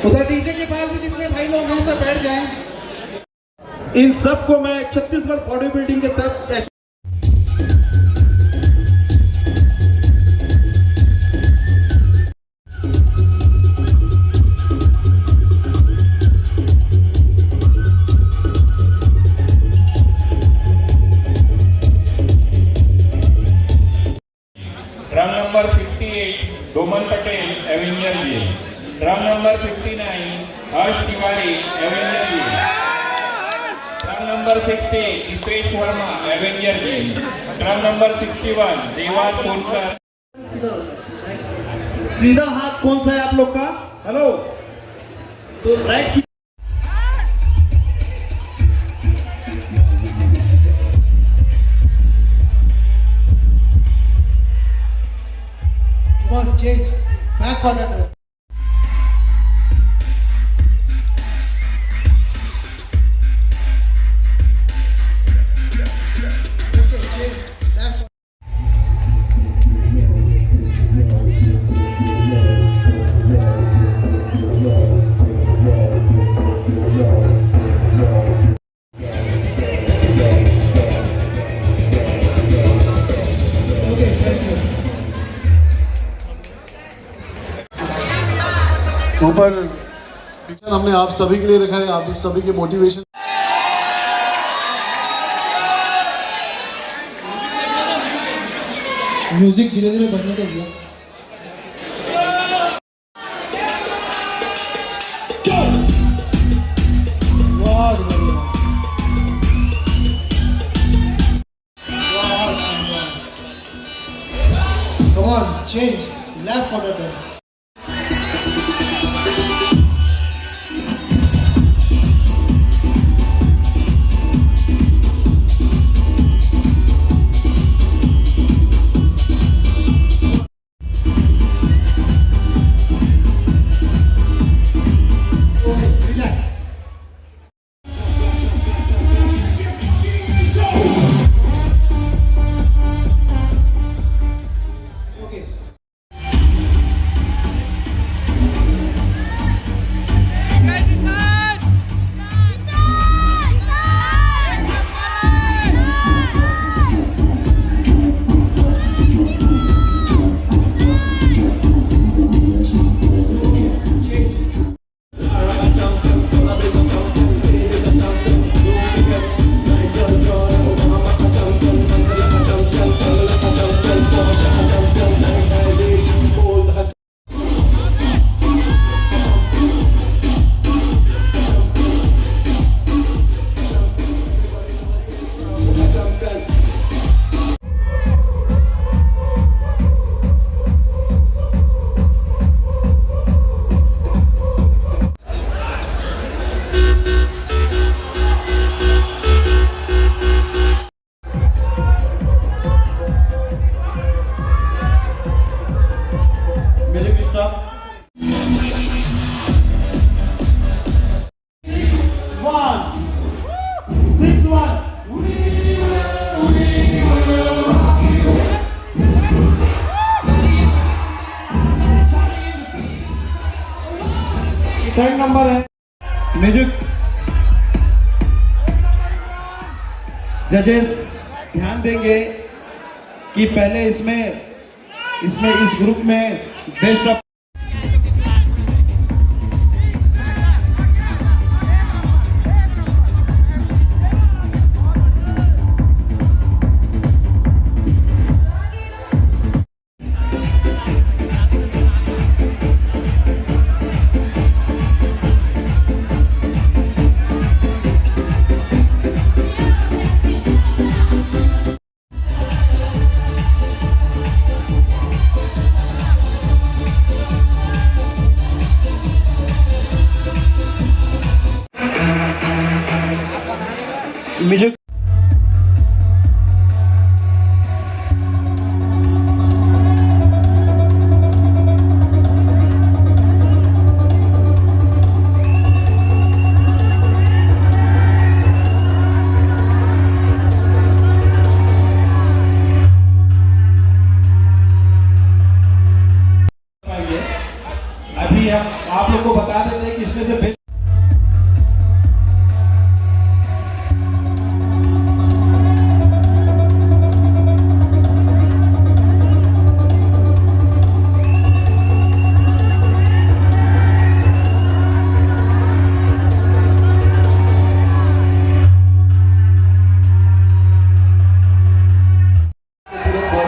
उधर डीजे के पास भी जितने भाई लोग हैं सब बैठ जाएं। इन सबको मैं छत्तीसगढ़ बॉडी बिल्डिंग के तरफ drum number 58 Doman Patel avenger ji, drum number 59 Harsh Tiwari avenger ji, drum number 60 Dipesh Verma avenger ji, drum number 61 Devas Sonkar. सीधा हाथ कौन सा है आप लोग का? हेलो, तो राइट की change back corner करो। Okay, change left। Okay, thank you। ऊपर पिक्चर हमने आप सभी के लिए रखा है, आप सभी के मोटिवेशन। म्यूजिक धीरे धीरे बढ़ने दो भैया। बहुत बढ़िया। Come on, change left corner turn। Tag number है म्यूजिक। जजेस ध्यान देंगे कि पहले इसमें इस ग्रुप में बेस्ट ऑफ म्यूजिक। अभी हम हम आप लोग को बता देते हैं कि इसमें से बेस्ट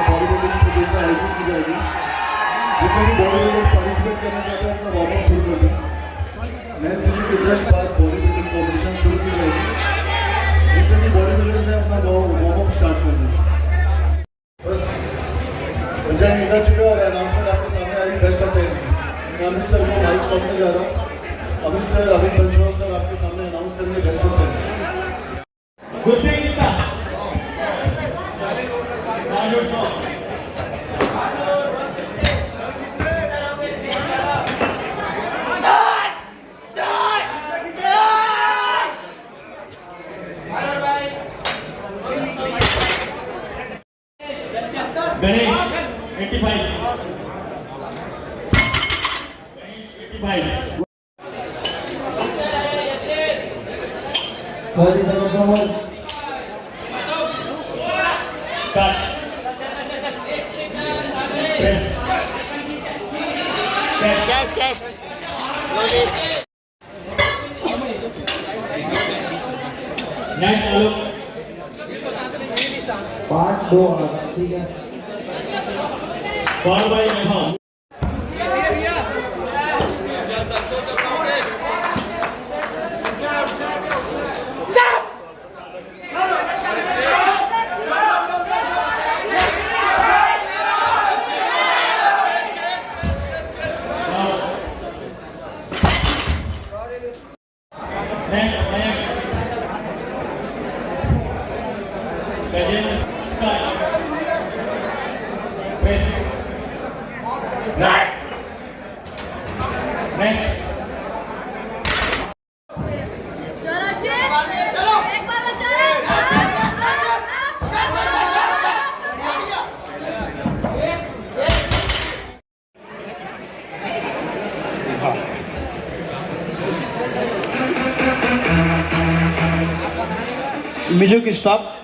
बॉडीबिल्डिंग प्रतियोगिता आयोजित की जाएगी। जितने भी बॉडीबिल्डर पार्टिसिपेट करना चाहते हैं अपना वार्म अप शुरू कर दें। मैम किसी के जस्ट बाद बॉडीबिल्डिंग कॉम्पिटिशन शुरू की जाएगी। जितने भी बॉडीबिल्डर्स हैं अपना वार्म अप स्टार्ट कर दें। बस रिजल्ट निकल चुका और अनाउंसमेंट आपके सामने आ रही बेस्ट ऑफ 10 की। मैं अमित सर को माइक सौंपने जा रहा हूँ। अमित सर, अमित पंचोर सर आपके सामने अनाउंस करेंगे बेस्ट ऑफ 10। गुड डे कितना Ganesh 85 Cut. Press. Catch. Loaded. Next, Alok. 5-2 ठीक है। Ball by Neha. Next, start. Press. Right. Next. एक बार बचा म्यूजिक स्टॉप।